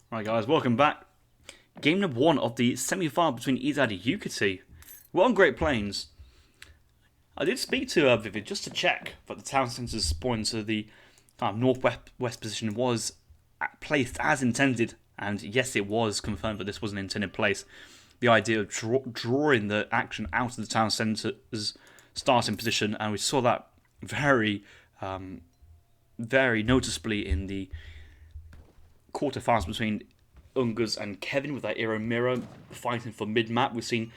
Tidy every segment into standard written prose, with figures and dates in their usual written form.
Right guys, welcome back. Game number 1 of the semi-final between Ezad and Yukietty. We're on Great Plains. I did speak to Vivid just to check that the town centre's spawn to the northwest position was placed as intended, and yes, it was confirmed that this was an intended place. The idea of drawing the action out of the town centre's starting position, and we saw that very noticeably in the quarterfinals between Ungus and Kevin with that Aero Mirror fighting for mid-map. We've seen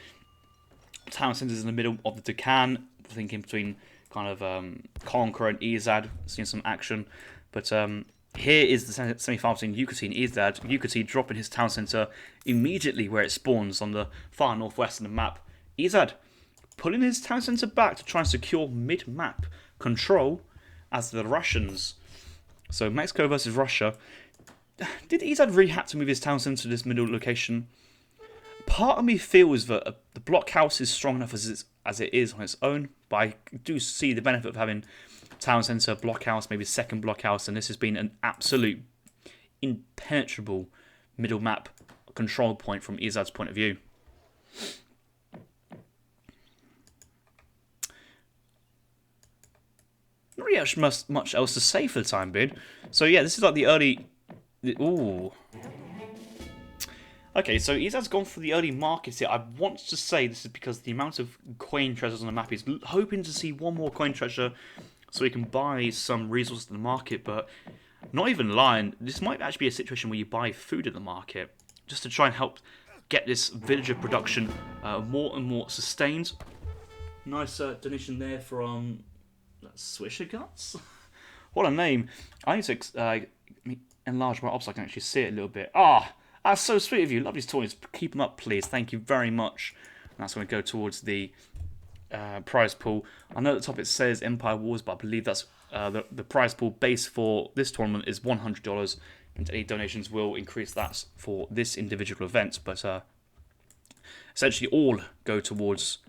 town centres in the middle of the Deccan, thinking between kind of Conqueror and Ezad, seeing some action. But here is the semi-final between Yukietty and Ezad. Yukietty dropping his town centre immediately where it spawns on the far northwest of the map. Ezad pulling his town centre back to try and secure mid-map control as the Russians. So Mexico versus Russia. Did Ezad really have to move his town centre to this middle location? Part of me feels that the blockhouse is strong enough as it is on its own, but I do see the benefit of having town centre, blockhouse, maybe second blockhouse, and this has been an absolute impenetrable middle map control point from Ezad's point of view. Not really much else to say for the time being. So yeah, this is like the early... Ooh. Okay, so Ezad's gone for the early markets here. I want to say this is because the amount of coin treasures on the map is hoping to see one more coin treasure so he can buy some resources in the market, but not even lying. This might actually be a situation where you buy food at the market just to try and help get this villager production more and more sustained. Nice donation there from Swisher Guts. What a name. I need to enlarge my ops so I can actually see it a little bit. That's so sweet of you. Lovely toys. Keep them up, please. Thank you very much. And that's going to go towards the prize pool. I know at the top it says Empire Wars, but I believe that's the prize pool base for this tournament is $100, and any donations will increase that for this individual event. But essentially all go towards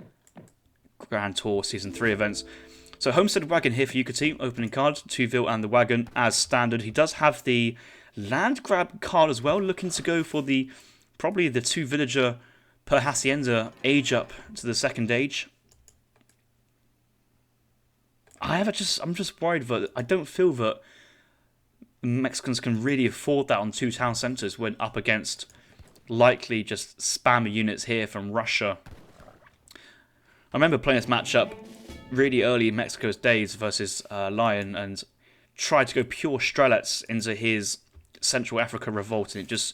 Grand Tour Season 3 events. So Homestead Wagon here for Yukietty, opening card, 2-vil and the Wagon as standard. He does have the Land Grab card as well, looking to go for probably the 2 villager per Hacienda age up to the second age. I'm just worried that I don't feel that Mexicans can really afford that on 2 town centres when up against likely just spammer units here from Russia. I remember playing this matchup really early in Mexico's days versus Lion and tried to go pure Strelets into his Central Africa Revolt, and it's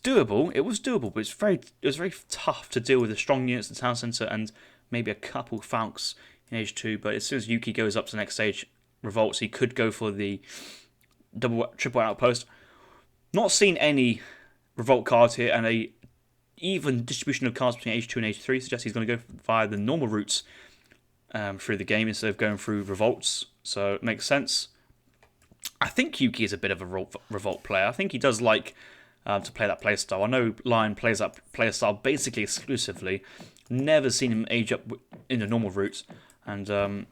doable. It was doable, but it was very tough to deal with the strong units in the town centre and maybe a couple Falcons in age 2. But as soon as Yuki goes up to the next stage, Revolts, he could go for the triple outpost. Not seen any Revolt cards here, and a even distribution of cards between age 2 and age 3 suggests he's going to go via the normal routes through the game instead of going through Revolts, so it makes sense. I think Yuki is a bit of a Revolt player. I think he does like to play that playstyle. I know Lion plays that playstyle basically exclusively. Never seen him age up in the normal route, and it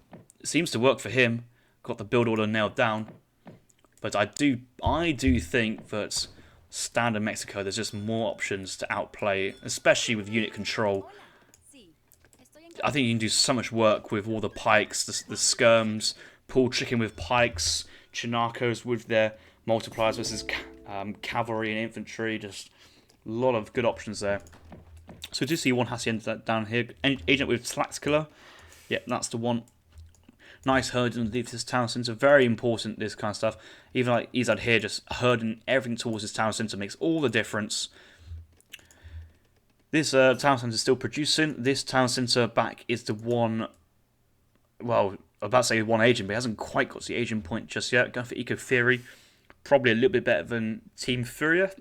seems to work for him. Got the build order nailed down, but I do think that standard Mexico, there's just more options to outplay, especially with unit control. I think you can do so much work with all the pikes, the skirms, pull chicken with pikes, Chinacos with their multipliers versus cavalry and infantry. Just a lot of good options there. So we do see one Hacienda down here. Agent with Slaxkiller. Yep, that's the one. Nice herd underneath this town centre. Very important, this kind of stuff. Even like Ezad here, just herding everything towards his town centre makes all the difference. This town centre is still producing. This town centre back is the one, well, I'm about to say one agent, but he hasn't quite got to the agent point just yet. Going for Eco Theory. Probably a little bit better than Team Furia.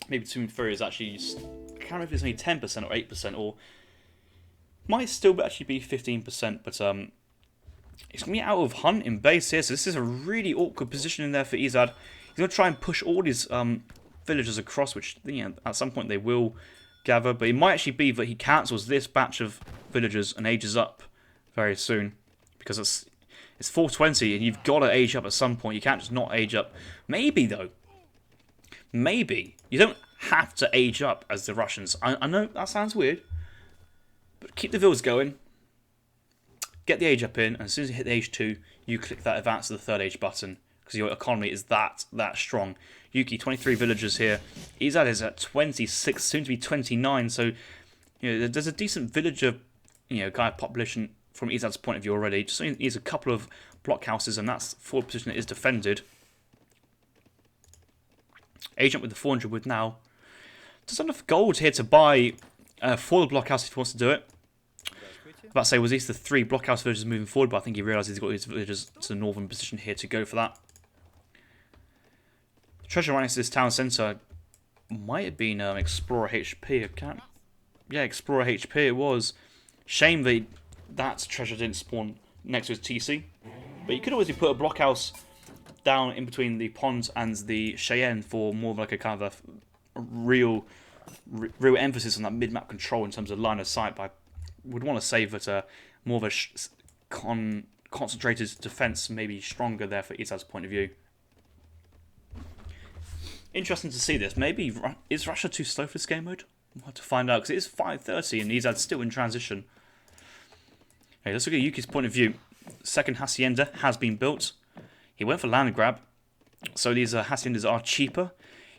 Maybe Team Furia is actually, I can't remember if it's only 10% or 8%, or might still actually be 15%, but it's going to be out of hunt in base here, so this is a really awkward position in there for Ezad. He's going to try and push all his villagers across, which at some point they will gather, but it might actually be that he cancels this batch of villagers and ages up very soon, because it's 420 and you've got to age up at some point. You can't just not age up. Maybe though, maybe you don't have to age up as the Russians. I know that sounds weird, but keep the vills going. Get the age up in, and as soon as you hit the age 2, you click that advance to the 3rd age button, because your economy is that strong. Yuki, 23 villagers here. Ezad is at 26, soon to be 29, so there's a decent villager kind of population from Ezad's point of view already. Just needs a couple of blockhouses, and that's forward position that is defended. Agent with the 400 wood now. There's enough gold here to buy 4 the blockhouse if he wants to do it. About to say, was these the 3 blockhouse villages moving forward, but I think he realised he's got his villagers to the northern position here to go for that. Treasure right next to this town centre might have been Explorer HP. I can't. Yeah, Explorer HP it was. Shame that treasure didn't spawn next to his TC. But you could always put a blockhouse down in between the pond and the Cheyenne for more of like a kind of a real emphasis on that mid-map control in terms of line of sight. But I would want to say that more of a concentrated defense may be stronger there for Ezad's point of view. Interesting to see this. Maybe is Russia too slow for this game mode? We'll have to find out, because it is 5:30 and Ezad's still in transition. Okay, let's look at Yuki's point of view. Second hacienda has been built. He went for land grab, so these haciendas are cheaper.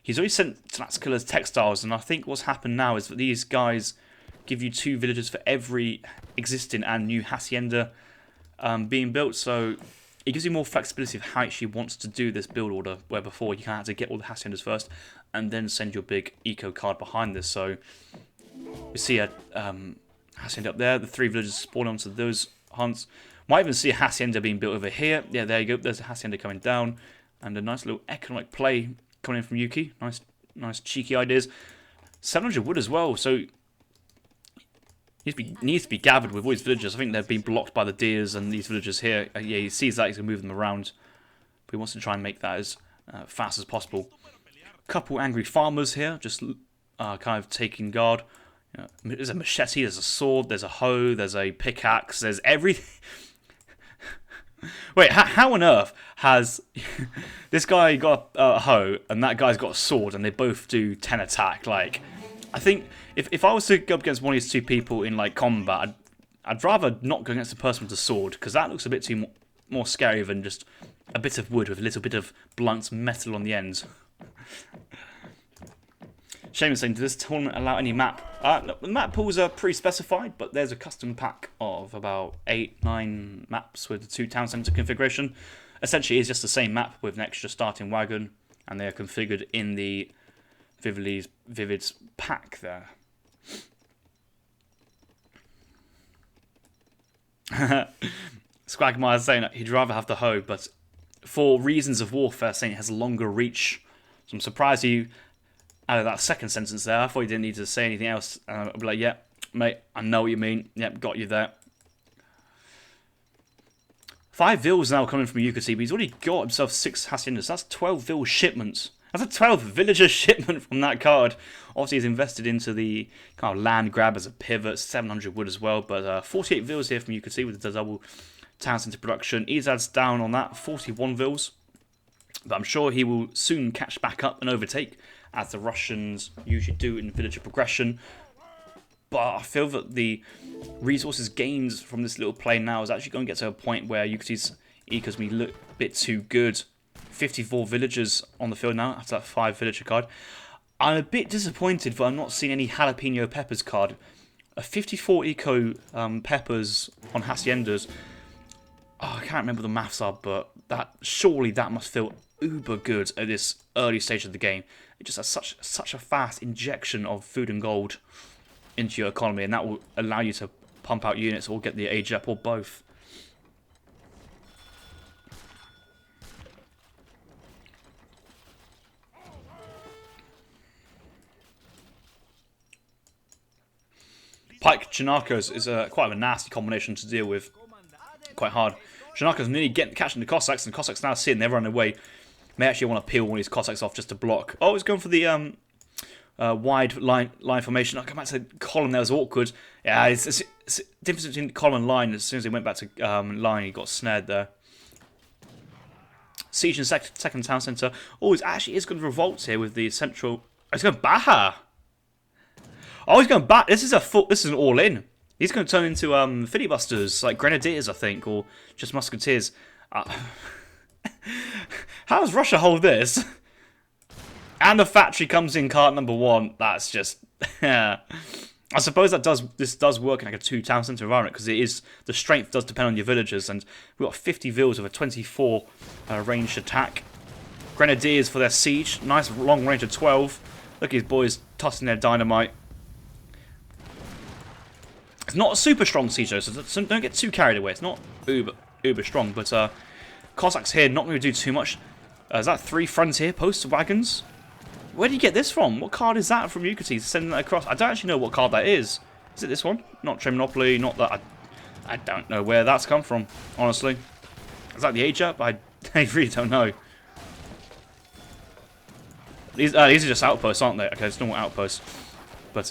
He's already sent Tlaxcala's textiles, and I think what's happened now is that these guys give you 2 villages for every existing and new hacienda being built, so it gives you more flexibility of how you actually wants to do this build order, where before you kind of had to get all the haciendas first and then send your big eco card behind this. So we see a hacienda up there, the 3 villages spawn onto those hunts. Might even see a hacienda being built over here. Yeah, there you go, there's a hacienda coming down, and a nice little economic play coming in from Yuki. Nice cheeky ideas. 700 wood as well, so needs to be gathered with all these villagers. I think they've been blocked by the deers and these villagers here. Yeah, he sees that, he's going to move them around. But he wants to try and make that as fast as possible. Couple angry farmers here, just kind of taking guard. There's a machete, there's a sword, there's a hoe, there's a pickaxe, there's everything. Wait, how on earth has this guy got a hoe and that guy's got a sword and they both do 10 attack? Like, I think if I was to go up against one of these 2 people in like combat, I'd rather not go against the person with the sword, because that looks a bit too more scary than just a bit of wood with a little bit of blunt metal on the end. Shame is saying, does this tournament allow any map? No, the map pools are pre-specified, but there's a custom pack of about 8-9 maps with the 2 town centre configuration. Essentially, it's just the same map with an extra starting wagon, and they are configured in the Vivid's pack there. Squagmire is saying that he'd rather have the hoe, but for reasons of warfare, saying it has a longer reach. So I'm surprised you added that second sentence there. I thought you didn't need to say anything else. I'd be like, yeah, mate, I know what you mean. Yep, got you there. 5 vills now coming from Yukietty, but he's already got himself 6 haciendas. That's 12 vill shipments. That's a 12 villager shipment from that card. Obviously, he's invested into the kind of land grab as a pivot, 700 wood as well. But 48 vills here from Yukietty with the double town centre production. Ezad's down on that, 41 vills. But I'm sure he will soon catch back up and overtake, as the Russians usually do in villager progression. But I feel that the resources gained from this little play now is actually going to get to a point where Yukietty's ecos may look a bit too good. 54 villagers on the field now after that 5 villager card. I'm a bit disappointed that I'm not seeing any jalapeno peppers card. A 54 eco peppers on haciendas. Oh, I can't remember what the maths are, but surely that must feel uber good at this early stage of the game. It just has such a fast injection of food and gold into your economy, and that will allow you to pump out units or get the age up, or both. Pike Janakos is quite a nasty combination to deal with. Quite hard. Janakos nearly catching the Cossacks, and the Cossacks now seeing they're running away. May actually want to peel one of these Cossacks off just to block. Oh, he's going for the wide line formation. I'll come back to the column there, was awkward. Yeah, it's difference between column and line. As soon as he went back to line, he got snared there. siege in second town centre. Oh, it actually is going to revolt here with the central. Oh, he's going Baja. Oh, he's going back. This is an all-in. He's going to turn into filibusters, like grenadiers, I think, or just musketeers. How does Russia hold this? And the factory comes in card number 1. That's just... I suppose this does work in like a 2-town centre environment, because the strength does depend on your villagers, and we've got 50 villas with a 24 ranged attack. Grenadiers for their siege. Nice long range of 12. Look at these boys tossing their dynamite. It's not a super strong siege though, so don't get too carried away. It's not uber strong, but Cossacks here not going to do too much. Is that 3 frontier post wagons? Where did you get this from? What card is that from Yukietty? Sending that across. I don't actually know what card that is. Is it this one? Not Trade Monopoly, not that. I don't know where that's come from, honestly. Is that the age up? I really don't know. These are just outposts, aren't they? Okay, it's normal outposts. But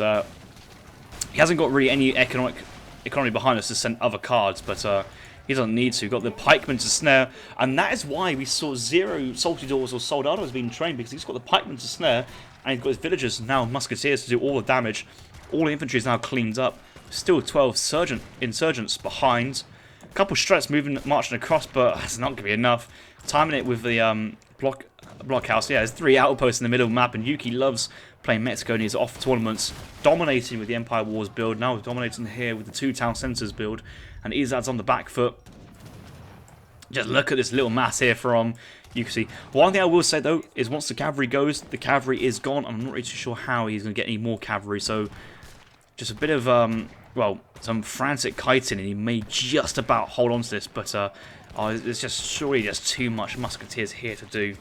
he hasn't got really any economy behind us to send other cards, but he doesn't need to. Got the pikemen to snare, and that is why we saw 0 salty doors or soldados being trained, because he's got the pikemen to snare, and he's got his villagers now musketeers to do all the damage. All the infantry is now cleaned up. Still 12 insurgents behind. A couple struts marching across, but that's not going to be enough. Timing it with the blockhouse. Yeah, there's 3 outposts in the middle of the map, and Yuki loves playing Mexico, and he's off tournaments, dominating with the Empire Wars build. Now we're dominating here with the 2 town centres build, and Ezad's on the back foot. Just look at this little mass here from Yukietty. One thing I will say though is once the cavalry goes, the cavalry is gone. I'm not really too sure how he's going to get any more cavalry, so just a bit of well, some frantic kiting, and he may just about hold on to this, but there's just surely just too much musketeers here to do.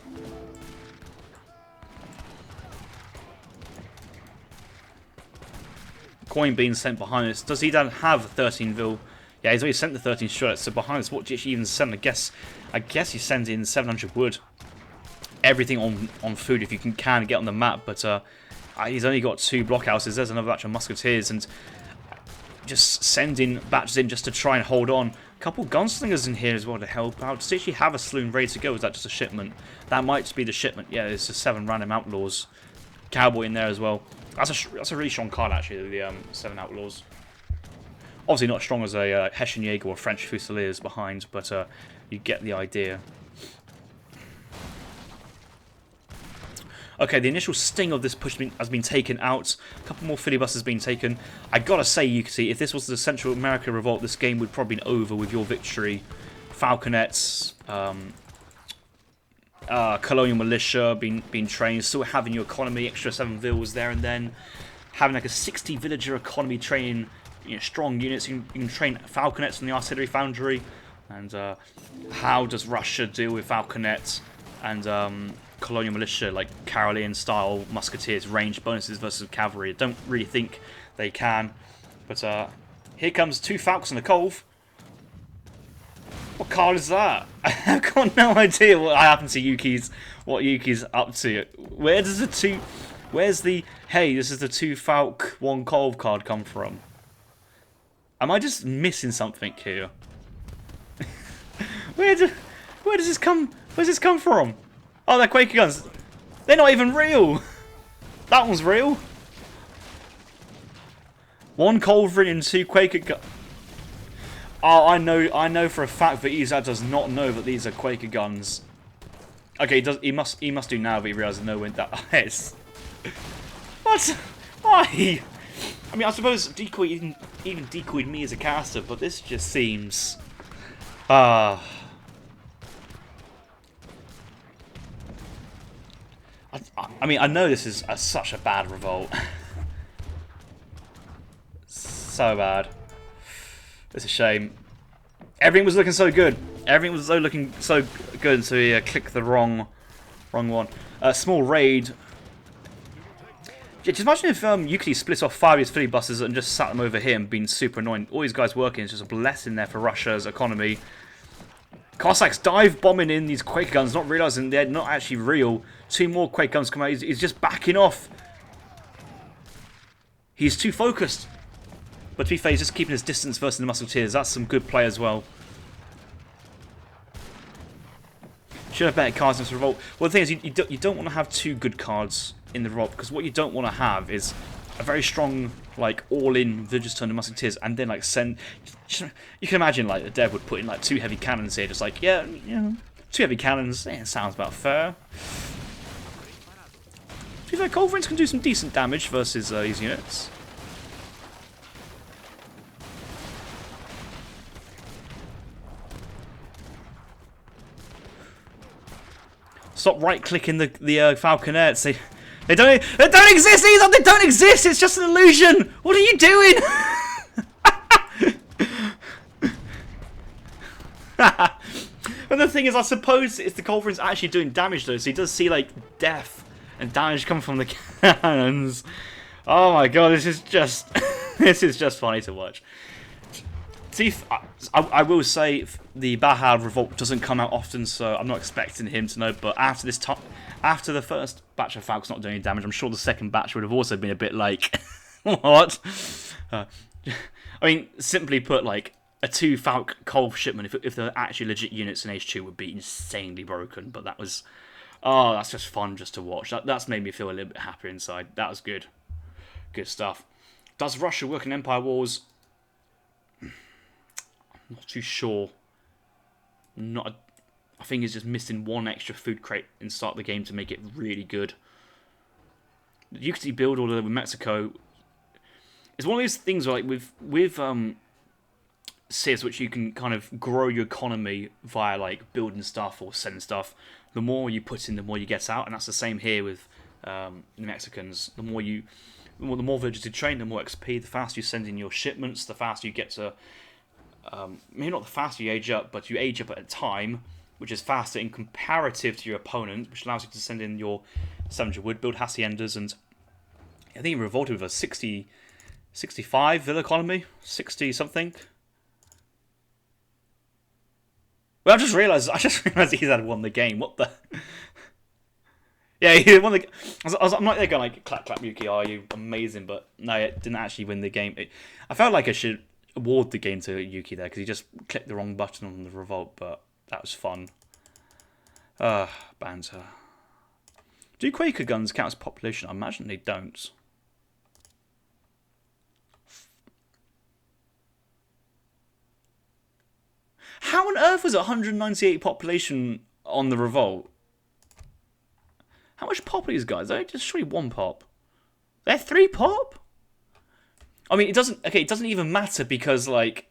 Coin being sent behind us. Does he then have 13 vil? Yeah, he's already sent the 13 struts. So behind us, what did he even send? I guess he sends in 700 wood. Everything on food if you can get on the map. But he's only got 2 blockhouses. There's another batch of musketeers, and just sending batches in just to try and hold on. A couple gunslingers in here as well to help out. Does he actually have a saloon ready to go? Is that just a shipment? That might just be the shipment. Yeah, there's just 7 random outlaws. Cowboy in there as well. That's a really strong card actually, the 7 outlaws. Obviously not as strong as a Hessian Jaeger or French Fusiliers behind, but you get the idea. Okay, the initial sting of this push has been taken out. A couple more filibusters have been taken. I gotta say, Yukietty, if this was the Central America Revolt, this game would probably be over with your victory. Falconets, colonial militia being trained, still having your economy, extra 7 vills there, and then having like a 60 villager economy training, strong units. You can train falconets from the artillery foundry. And how does Russia deal with falconets and colonial militia, like Carolean style musketeers, range bonuses versus cavalry? I don't really think they can. But here comes 2 falcons in the cove. What card is that? I've got no idea what happened to Yuki's up to. Where's the hey, this is the 2 falc 1 cove card come from? Am I just missing something here? Where does this come? Where's this come from? Oh, they're Quaker guns. They're not even real. That one's real. 1 culverin and 2 Quaker guns. Oh, I know for a fact that Ezad does not know that these are Quaker guns. Okay, he must do now, but he realizes no when that is. What? Why? I mean, I suppose decoy even decoyed me as a caster, but this just seems I mean, I know this is such a bad revolt. So bad. It's a shame. Everything was looking so good. Everything was looking so good until he clicked the wrong one. Small raid. Yeah, just imagine if Yukietty split off 5 of his filibusters and just sat them over here and been super annoying. All these guys working is just a blessing there for Russia's economy. Cossacks dive bombing in these Quaker guns, not realising they're not actually real. 2 more Quaker guns come out. He's just backing off. He's too focused. But to be fair, he's just keeping his distance versus the musketeers. That's some good play as well. Should have better cards in this Revolt. Well, the thing is, you don't want to have two good cards in the Revolt, because what you don't want to have is a very strong, like, all-in Villagers Turn to Musketeers, and then, like, send... You can imagine, like, the dev would put in, like, 2 heavy cannons here, just like, yeah, 2 heavy cannons, yeah, sounds about fair. To be fair, Culverins can do some decent damage versus these units. Stop right-clicking the Falconets. They don't exist, Ezad! They don't exist! It's just an illusion! What are you doing? But the thing is, I suppose it's the Culverins actually doing damage though, so he does see like death and damage coming from the cannons. Oh my god, this is just this is just funny to watch. See, I will say the Baja Revolt doesn't come out often, so I'm not expecting him to know. But after this time, after the first batch of Falcons not doing any damage, I'm sure the second batch would have also been a bit like, what? I mean, simply put, like a 2 Falc Colv shipment, if they're actually legit units in H2, would be insanely broken. But that was, oh, that's just fun just to watch. That's made me feel a little bit happier inside. That was good, good stuff. Does Russia work in Empire Wars? Not too sure. I think it's just missing 1 extra food crate in the start of the game to make it really good. The Yukietty build order with Mexico is one of those things where, like, with CIS, which you can kind of grow your economy via like building stuff or selling stuff. The more you put in, the more you get out, and that's the same here with the Mexicans. The more villagers you train, the more XP. The faster you send in your shipments, the faster you get to. Maybe not the faster you age up, but you age up at a time which is faster in comparative to your opponent, which allows you to send in your 700 wood, build haciendas, and I think he revolted with a 65 villa economy, 60 something. Well, I just realised he had won the game. What the? Yeah, he won the. I'm not there going like clap clap Yuki, are you amazing? But no, it didn't actually win the game. I felt like I should award the game to Yuki there because he just clicked the wrong button on the revolt, but that was fun. Banter. Do Quaker guns count as population? I imagine they don't. How on earth was it 198 population on the revolt? How much pop are these guys? They're just surely 1 pop. They're 3 pop? I mean, it doesn't even matter because, like,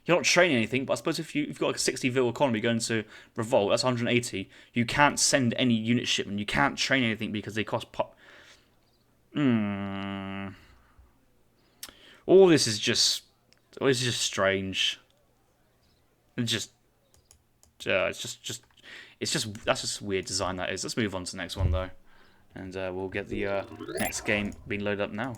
you're not training anything, but I suppose if you've got like a 60 vil economy going to revolt, that's 180. You can't send any unit shipment. You can't train anything because they cost pop. All this is just strange. It's that's just weird design that is. Let's move on to the next one though, and we'll get the next game being loaded up now.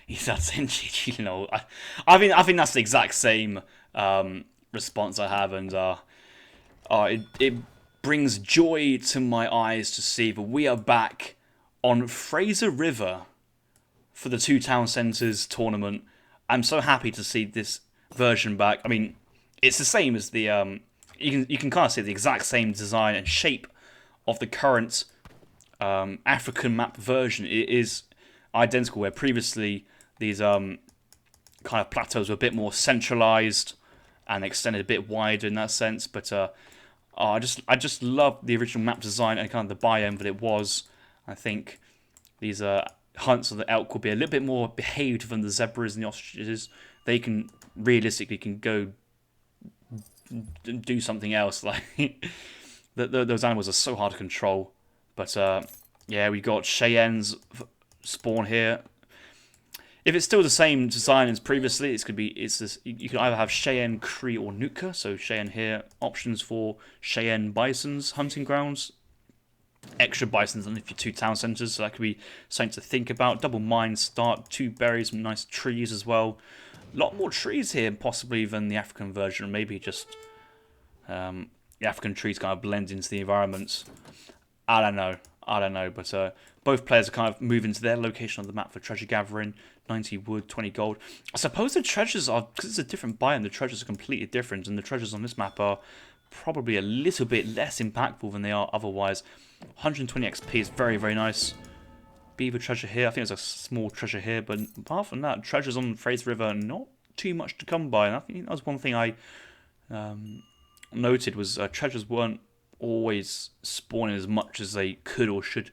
Ezad saying GG, no. I think that's the exact same response I have, and it brings joy to my eyes to see that we are back on Fraser River for the 2 town centres tournament. I'm so happy to see this version back. I mean, it's the same as the you can kind of see the exact same design and shape of the current African map version. It is identical, where previously these kind of plateaus were a bit more centralized and extended a bit wider in that sense. But I just love the original map design and kind of the biome that it was. I think these hunts of the elk will be a little bit more behaved than the zebras and the ostriches. They can realistically go do something else. Like those animals are so hard to control. But yeah, we got Cheyenne's spawn here. If it's still the same design as previously, you can either have Cheyenne, Cree, or Nootka. So Cheyenne here, options for Cheyenne bisons, hunting grounds, extra bisons than if you're 2 town centres, so that could be something to think about. Double mine start, 2 berries, some nice trees as well. A lot more trees here possibly than the African version, maybe just the African trees kind of blend into the environments. I don't know, but both players are kind of moving to their location on the map for treasure gathering. 90 wood, 20 gold. I suppose the treasures are, because it's a different biome, the treasures are completely different, and the treasures on this map are probably a little bit less impactful than they are otherwise. 120 XP is very, very nice. Beaver treasure here. I think there's a small treasure here, but apart from that, treasures on Fraser River, not too much to come by. And I think that was one thing I noted was treasures weren't always spawning as much as they could or should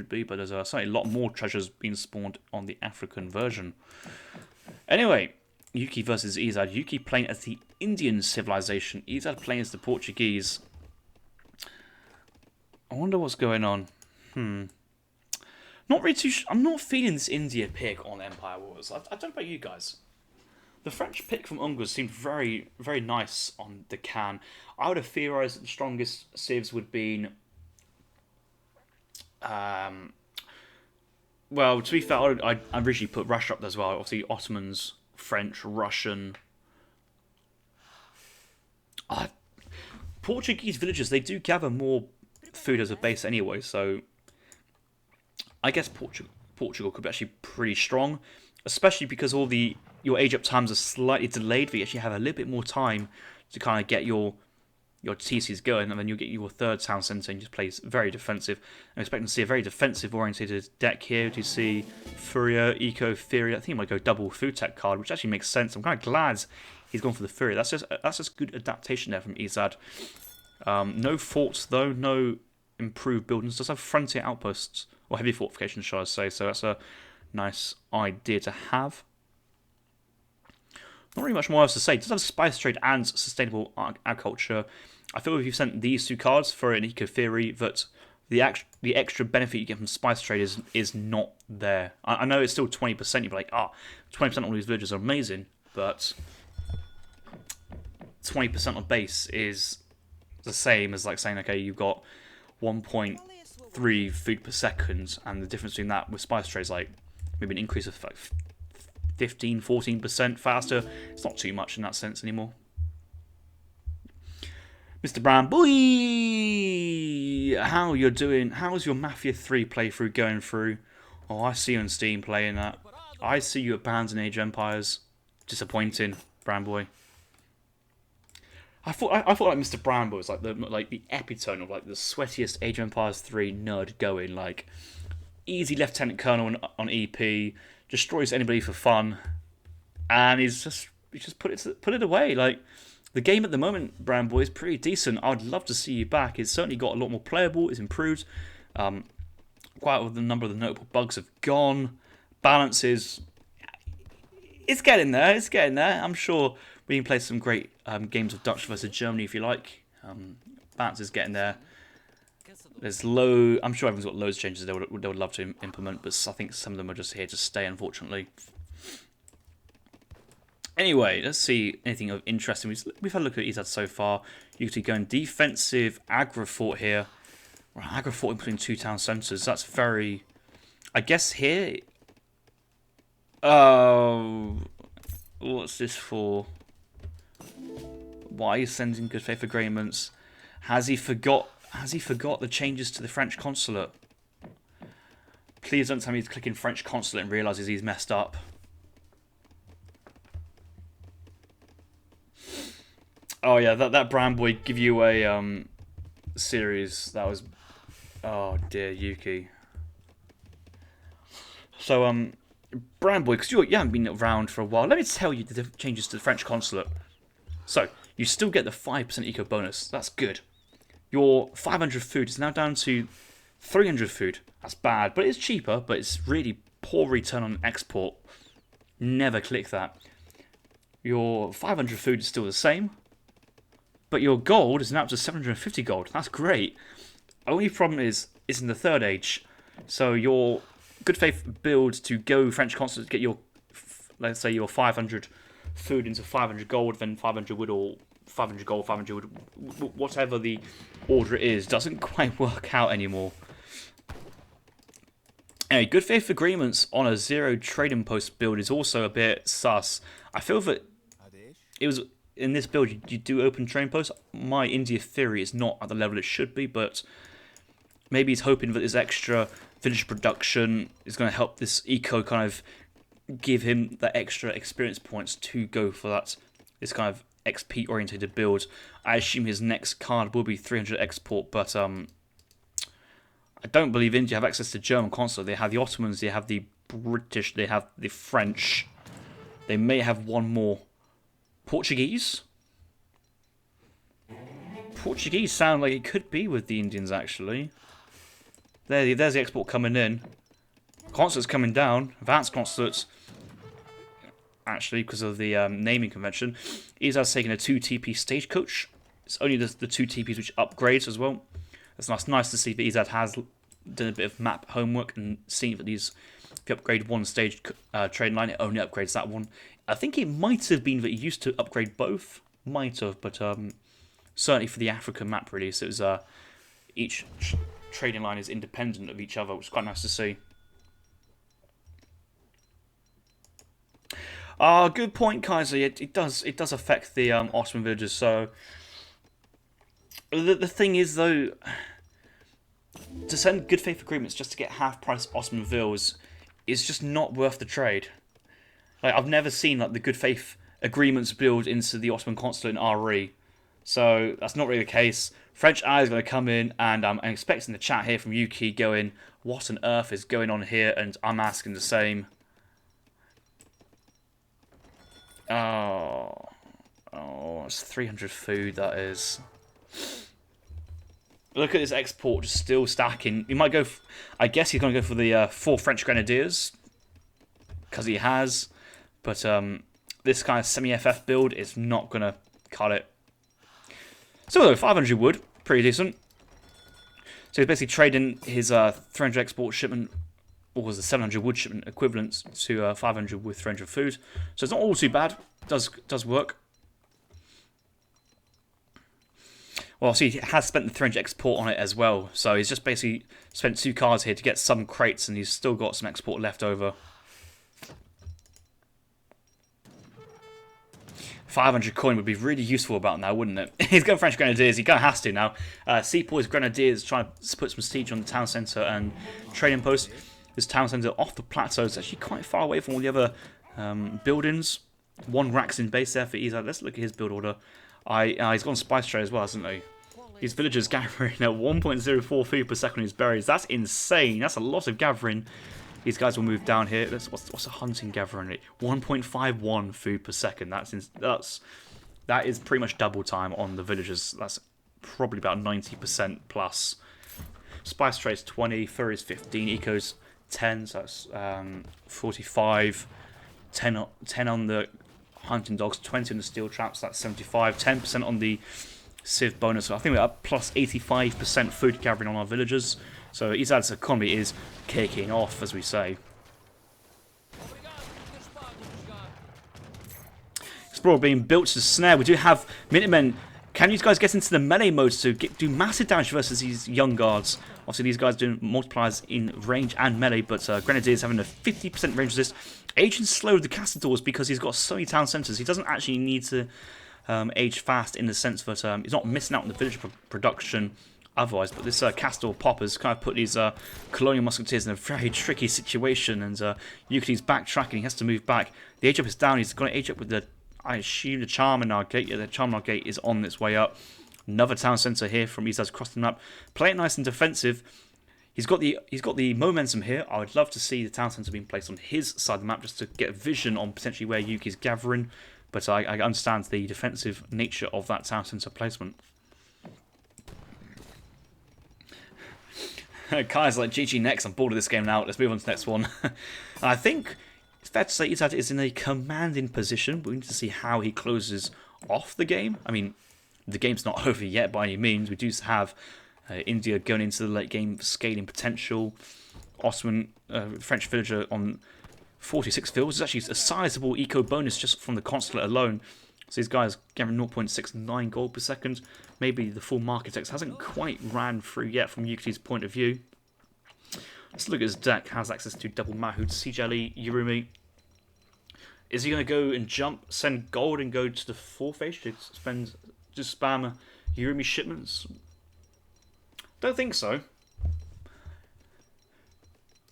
be, but there's certainly a lot more treasures being spawned on the African version. Anyway, Yuki versus Ezad. Yuki playing as the Indian civilization. Ezad playing as the Portuguese. I wonder what's going on. Not really too. I'm not feeling this India pick on Empire Wars. I don't know about you guys. The French pick from Ungus seemed very, very nice on the can. I would have theorised that the strongest civs would be. Well, to be fair, I originally put Russia up there as well. Obviously, Ottomans, French, Russian. Portuguese villagers, they do gather more food as a base anyway, so I guess Portugal could be actually pretty strong, especially because all your age up times are slightly delayed, but you actually have a little bit more time to kind of get your TCs going, and then you'll get your third town centre and just plays very defensive. I'm expecting to see a very defensive oriented deck here. Do you see Furrier, Eco, Fury? I think he might go double food tech card, which actually makes sense. I'm kind of glad he's gone for the Furrier. That's just good adaptation there from Ezad. No forts though, no improved buildings. Does have frontier outposts, or heavy fortifications, shall I say. So that's a nice idea to have. Not really much more else to say. It does have spice trade and sustainable agriculture. I feel if you sent these two cards for an eco theory, that the extra benefit you get from spice trade is not there. I know it's still 20%. You'd be like, 20% of all these villages are amazing, but 20% of base is the same as like saying, okay, you've got 1.3 food per second, and the difference between that with spice trade is like maybe an increase of like 15, 14% faster. It's not too much in that sense anymore. Mr. Brown, boy, how you're doing? How's your Mafia 3 playthrough going through? Oh, I see you on Steam playing that. I see you at Bands and Age Empires. Disappointing, Brown boy. I thought like Mr. Brown boy was like the epitome of like the sweatiest Age of Empires 3 nerd going. Like easy Lieutenant Colonel on EP. Destroys anybody for fun, and he just put it away. Like the game at the moment, Brown Boy, is pretty decent. I'd love to see you back. It's certainly got a lot more playable. It's improved. Quite a number of the notable bugs have gone. Balance is, it's getting there. It's getting there. I'm sure we can play some great games of Dutch versus Germany if you like. Balance is getting there. I'm sure everyone's got loads of changes they would love to implement, but I think some of them are just here to stay, unfortunately. Anyway, let's see anything of interest. We've had a look at Ezad so far. Yukietty going defensive aggro fort here. Aggro fort in between two town centres. That's very... I guess here... Oh... What's this for? Why are you sending good faith agreements? Has he forgot the changes to the French consulate? Please don't tell me he's clicking French consulate and realises he's messed up. Oh yeah, that Brown boy give you a series. That was, oh dear, Yuki. So Brown boy, because you haven't been around for a while, let me tell you the changes to the French consulate. So you still get the 5% eco bonus. That's good. Your 500 food is now down to 300 food. That's bad, but it's cheaper, but it's really poor return on export. Never click that. Your 500 food is still the same, but your gold is now up to 750 gold. That's great. Only problem is in the third age. So your good faith build to go French consulate, get your, let's say your 500 food into 500 gold, then 500 wood, or 500 gold, 500 wood, whatever the order is, doesn't quite work out anymore. Anyway, good faith agreements on a zero trading post build is also a bit sus. I feel that it was in this build you do open train posts. My India theory is not at the level it should be, but maybe he's hoping that this extra village production is going to help this eco kind of give him that extra experience points to go for this kind of XP orientated build. I assume his next card will be 300 export, but I don't believe India have access to German consulate. They have the Ottomans, they have the British, they have the French. They may have one more. Portuguese? Portuguese sound like it could be with the Indians, actually. There's the export coming in. Consulate's coming down. Advanced consulates. Actually, because of the naming convention. Ezad's taking a 2 TP stagecoach. It's only the 2 TPs which upgrades as well. It's nice to see that Ezad has done a bit of map homework and seen that if you upgrade one stage train line, it only upgrades that one. I think it might have been that it used to upgrade both. Might have, but certainly for the African map release, it was each trading line is independent of each other, which is quite nice to see. Good point, Kaiser. It does affect the Ottoman villages. So the thing is, though, to send good faith agreements just to get half price Ottoman villas is just not worth the trade. Like, I've never seen like the good faith agreements build into the Ottoman consulate in RE. So that's not really the case. French eye is going to come in, and I'm expecting the chat here from Yuki going, what on earth is going on here? And I'm asking the same. Oh, it's 300 food, that is. Look at this export, just still stacking. He might go, I guess he's going to go for the 4 French Grenadiers, because he has. But this kind of semi-FF build is not going to cut it. So though, 500 wood, pretty decent. So he's basically trading his 300 export shipment, or was the 700 wood shipment equivalent to 500 with 300 food. So it's not all too bad. Does work. Well, see, he has spent the 300 export on it as well. So he's just basically spent 2 cards here to get some crates, and he's still got some export left over. 500 coin would be really useful about now, wouldn't it? He's going French Grenadiers. He kind of has to now. Sepoy's Grenadiers trying to put some siege on the town centre and trading post. This town centre off the plateau is actually quite far away from all the other buildings. 1 racks in base there for Ezad. Let's look at his build order. He's gone spice trade as well, hasn't he? His villagers gathering at 1.04 food per second on his berries. That's insane. That's a lot of gathering. These guys will move down here. What's a hunting gathering rate? 1.51 food per second. That is pretty much double time on the villagers. That's probably about 90% plus. Spice trade's 20, fur is 15, eco's 10, so that's 45. 10 on the hunting dogs, 20 on the steel traps, that's 75. 10% on the civ bonus. So I think we're up plus 85% food gathering on our villagers. So Ezad's economy is kicking off, as we say. Explorer being built to snare. We do have Minutemen. Can you guys get into the melee mode to do massive damage versus these young guards? Obviously, these guys do multipliers in range and melee, but Grenadiers having a 50% range resist. Aging slow with the Castadors because he's got so many town centres. He doesn't actually need to age fast in the sense that he's not missing out on the village production otherwise, but this Castador Popper's kind of put these Colonial Musketeers in a very tricky situation, and Yukietty's backtracking. He has to move back. The age up is down. He's going to age up with the, I assume, the Charminar Gate. Yeah, the Charminar Gate is on its way up. Another town centre here from Ezad's crossing up. Play it nice and defensive. He's got the momentum here. I would love to see the town centre being placed on his side of the map just to get a vision on potentially where Yuki's gathering. But I understand the defensive nature of that town centre placement. Kai's like, GG next, I'm bored of this game now, let's move on to the next one. I think it's fair to say Ezad is in a commanding position, but we need to see how he closes off the game. I mean, the game's not over yet by any means. We do have India going into the late game scaling potential. Ottoman, French villager on 46 villas. It's actually a sizable eco bonus just from the consulate alone. So these guys getting 0.69 gold per second. Maybe the full Markitex hasn't quite ran through yet from Yukietty's point of view. Let's look at his deck. Has access to double Mahout, Siege Ali, Urumi. Is he going to go and jump, send gold, and go to the 4th phase to spam Urumi shipments? Don't think so.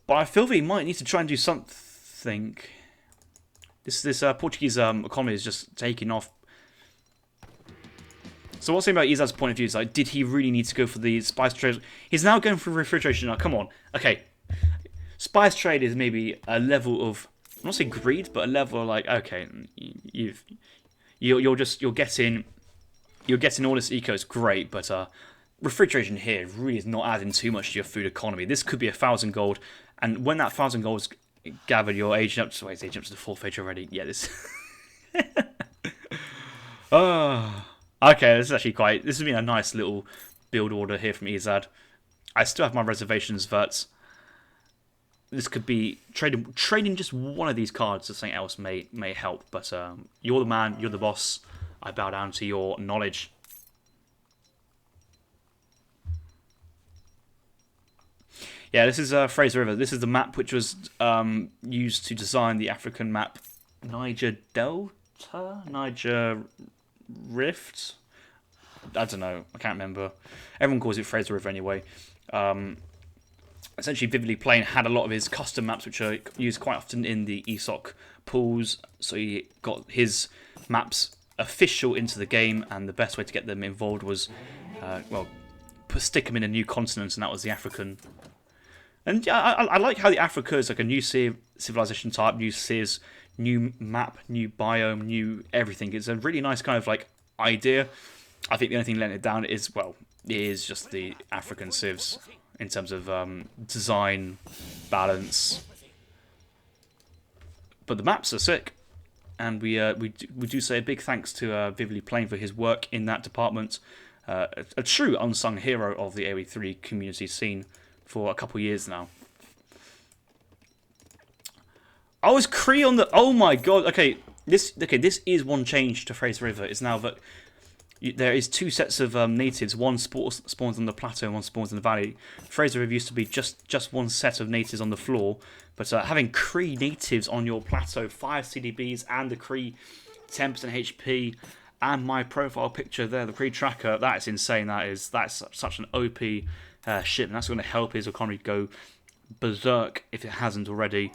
But I feel that he might need to try and do something. This Portuguese economy is just taking off. So what's saying about Ezad's point of view is like, did he really need to go for the spice trade? He's now going for refrigeration. Now, come on, okay. Spice trade is maybe a level of, I'm not saying greed, but a level of like, okay, you're getting all this eco, it's great, but refrigeration here really is not adding too much to your food economy. This could be 1,000 gold, and when that 1,000 gold is gathered, you're aging up to, wait, it's aging up to the 4th phase already. Yeah, this. Okay, this has been a nice little build order here from Ezad. I still have my reservations that this could be trading just one of these cards to something else may help, but you're the man, you're the boss. I bow down to your knowledge. Yeah, this is Fraser River. This is the map which was used to design the African map Niger Delta? Niger Rift? I don't know. I can't remember. Everyone calls it Fraser River anyway. Essentially, Vividly Playing had a lot of his custom maps, which are used quite often in the ESOC pools. So he got his maps official into the game, and the best way to get them involved was, stick them in a new continent, and that was the African. And yeah, I like how the Africa is like a new civilization type, new seas, new map, new biome, new everything. It's a really nice kind of like idea. I think the only thing letting it down is just the African civs in terms of design, balance. But the maps are sick, and we do say a big thanks to Vividly Playing for his work in that department. A true unsung hero of the AoE3 community scene for a couple years now. I was Cree on the. Oh my god! Okay, this is one change to Fraser River. Is now that there is 2 sets of natives. One spawns on the plateau, and one spawns in the valley. Fraser River used to be just one set of natives on the floor, but having Cree natives on your plateau, 5 CDBs, and the Cree 10% HP, and my profile picture there, the Cree tracker. That is insane. That's such an OP ship, and that's going to help his economy go berserk if it hasn't already.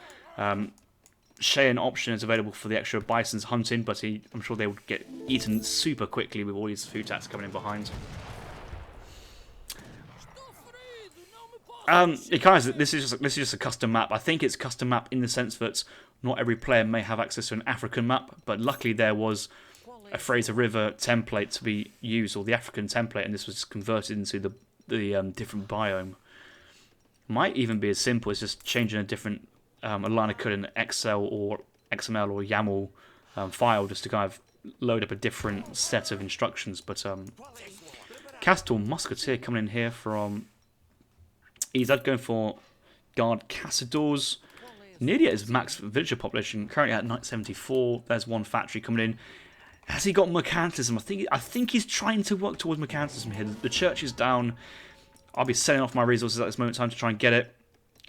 Cheyenne option is available for the extra bisons hunting, but I'm sure they would get eaten super quickly with all these food tax coming in behind. Guys, this is just a custom map. I think it's custom map in the sense that not every player may have access to an African map, but luckily there was a Fraser River template to be used, or the African template, and this was converted into the different biome. Might even be as simple as just changing a different a line of code in Excel or XML or YAML file just to kind of load up a different set of instructions. But Castle Musketeer coming in here from Ezad, going for Guard Castadors. Nearly at his max villager population, currently at 974. There's one factory coming in. Has he got mercantilism? I think he's trying to work towards mercantilism here. The church is down. I'll be selling off my resources at this moment in time to try and get it.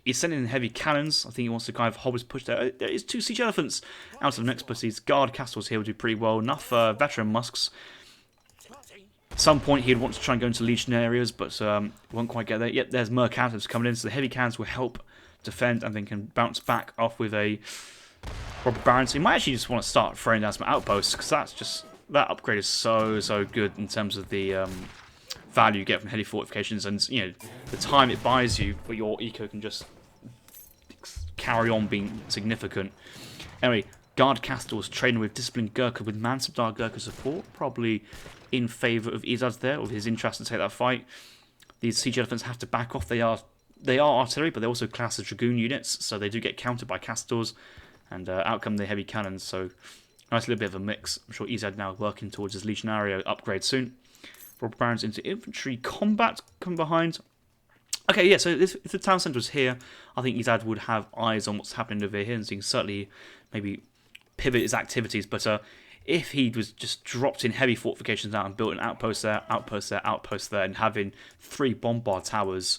He's sending in heavy cannons. I think he wants to kind of hold his push there. There is 2 siege elephants out of the next, but these guard castles here will do pretty well. Enough veteran musks. At some point he'd want to try and go into legion areas, but won't quite get there. Yep, there's mercantilism coming in, so the heavy cannons will help defend, and then can bounce back off with a robber baron. So you might actually just want to start throwing down some outposts, because that upgrade is so good in terms of the value you get from heavy fortifications, and the time it buys you, but your eco can just carry on being significant. Anyway, Guard Castles trading with Disciplined Gurkha with Mansabdar Gurkha support, probably in favour of Ezad there, or his interest to take that fight. These siege elephants have to back off. They are artillery, but they're also classed as dragoon units, so they do get countered by Castors, and out come the heavy cannons. So nice little bit of a mix. I'm sure Ezad now working towards his Legionario upgrade soon. Robber barons into infantry combat come behind. Okay, yeah, so if the town centre was here, I think Ezad would have eyes on what's happening over here, and so he can certainly maybe pivot his activities. But if he was just dropped in heavy fortifications now and built an outpost there, and having 3 bombard towers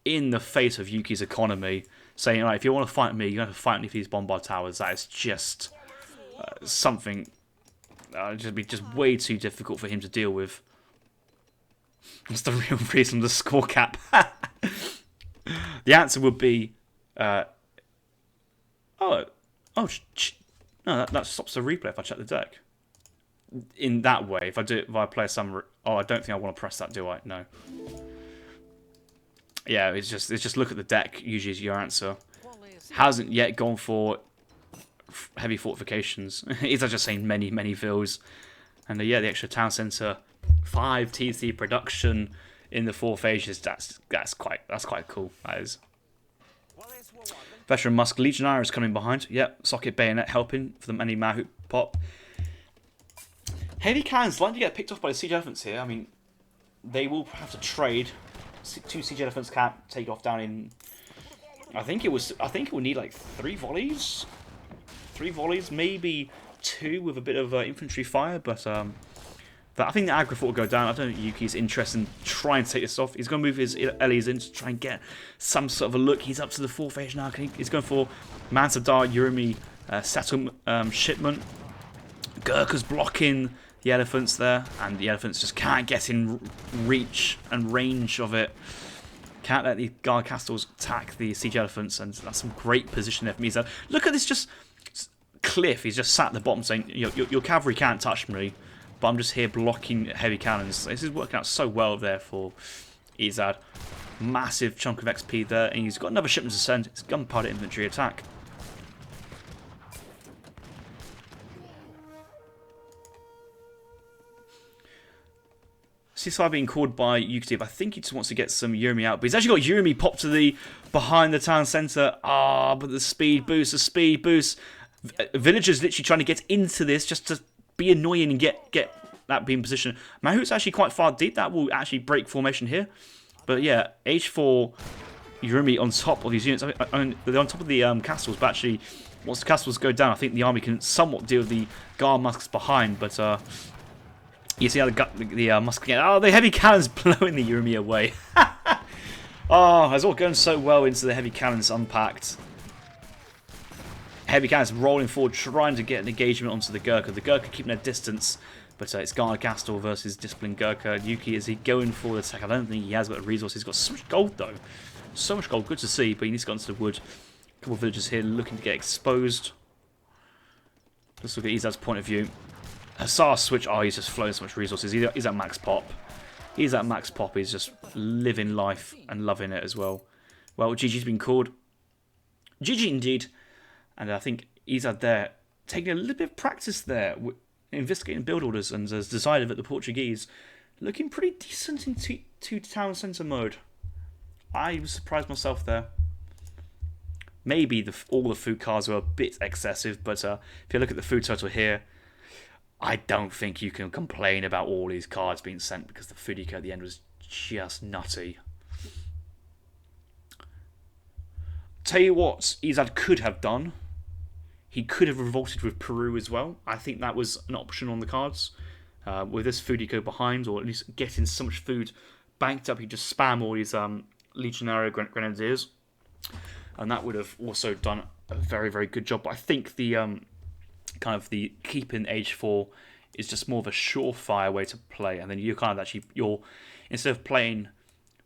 in the face of Yuki's economy, saying, all right, if you want to fight me, you're going to have to fight me for these bombard towers, that is just something just be just way too difficult for him to deal with. What's the real reason the score cap? The answer would be, no, that stops the replay if I check the deck. In that way, if I do it via player summary, I don't think I want to press that, do I? No. Yeah, it's just look at the deck. Usually is your answer. Hasn't yet gone for heavy fortifications. He's just saying many vills, and yeah, the extra town centre, 5 TC production in the 4 phases. That's quite cool. That is. Veteran Musk Legionnaire is coming behind. Yep, Socket Bayonet helping for the many Mahout pop. Heavy cannons likely to get picked off by the Siege Elephants here. I mean, they will have to trade. 2 Siege Elephants can't take off down in. I think it will need like 3 volleys. 3 volleys, maybe 2 with a bit of infantry fire, but I think the aggro thought will go down. I don't think Yuki's interested in trying to take this off. He's going to move his Ellies in to try and get some sort of a look. He's up to the 4th phase now. He's going for Mansadar Urumi settlement shipment. Gurkha's blocking the elephants there, and the elephants just can't get in reach and range of it. Can't let the guard castles attack the siege elephants, and that's some great position there for Ezad. Look at this just cliff. He's just sat at the bottom saying, your cavalry can't touch me, but I'm just here blocking heavy cannons. This is working out so well there for Ezad. Massive chunk of XP there, and he's got another shipment to send. It's gunpowder infantry attack. Ceasefire being called by Yukietty. I think he just wants to get some Urumi out. But he's actually got Urumi popped to the behind the town centre. But the speed boost, Villagers literally trying to get into this just to be annoying and get that being positioned. Mahout's actually quite far deep. That will actually break formation here. But yeah, H4 Urumi on top of these units. I mean, they're on top of the castles, but actually, once the castles go down, I think the army can somewhat deal with the guard musks behind. But you see how the musket again. Oh, the heavy cannons blowing the Urumi away. It's all going so well into the heavy cannons unpacked. Heavy cannons rolling forward, trying to get an engagement onto the Gurkha. The Gurkha keeping their distance, but it's Guard Gastel versus Disciplined Gurkha. Yuki, is he going for the attack? I don't think he has got the resources. He's got so much gold, though. So much gold. Good to see, but he needs to go into the wood. A couple of villagers here looking to get exposed. Let's look at Ezad's point of view. Hussar switch. He's just flowing so much resources. He's at max pop. He's at max pop. He's just living life and loving it as well. Well, GG's been called. GG indeed. And I think Ezad there, taking a little bit of practice there, investigating build orders, and has decided that the Portuguese looking pretty decent in two town centre mode. I was surprised myself there. Maybe all the food cards were a bit excessive, but if you look at the food total here, I don't think you can complain about all these cards being sent, because the food eco at the end was just nutty. Tell you what Ezad could have done. He could have revolted with Peru as well. I think that was an option on the cards. With this food eco behind, or at least getting so much food banked up, he'd just spam all these Legionnaire Grenadiers. And that would have also done a very, very good job. But I think the kind of the keeping H4 is just more of a surefire way to play. And then you kind of actually, instead of playing,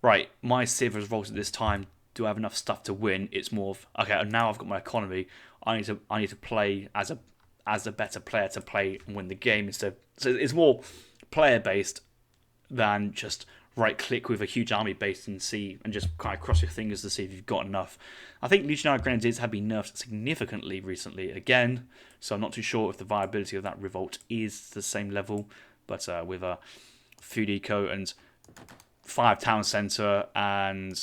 right, my Civ has revolted this time, do I have enough stuff to win? It's more of, okay, now I've got my economy. I need to play as a better player to play and win the game instead. So it's more player based than just right click with a huge army base and just kind of cross your fingers to see if you've got enough. I think Legionnaire Grenadiers have been nerfed significantly recently again, so I'm not too sure if the viability of that revolt is the same level. But with a food eco and 5 town centre and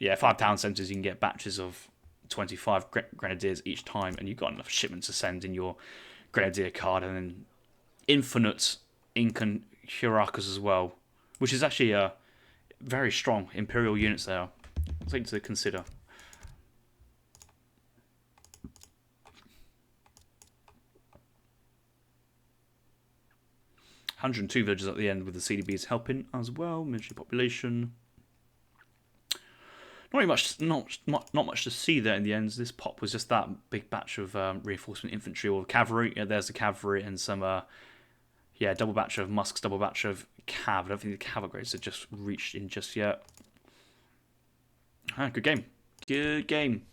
5 town centres, you can get batches of 25 Grenadiers each time, and you've got enough shipment to send in your Grenadier card, and then infinite Incan Hurakas as well, which is actually a very strong Imperial units there. Something to consider. (102 villagers at the end with the CDBs helping as well. Military population. Not really much, not much to see there in the end. This pop was just that big batch of reinforcement infantry or cavalry. Yeah, there's the cavalry and some yeah, double batch of musks, double batch of cav. I don't think the cavalry have just reached in just yet. Ah, good game. Good game.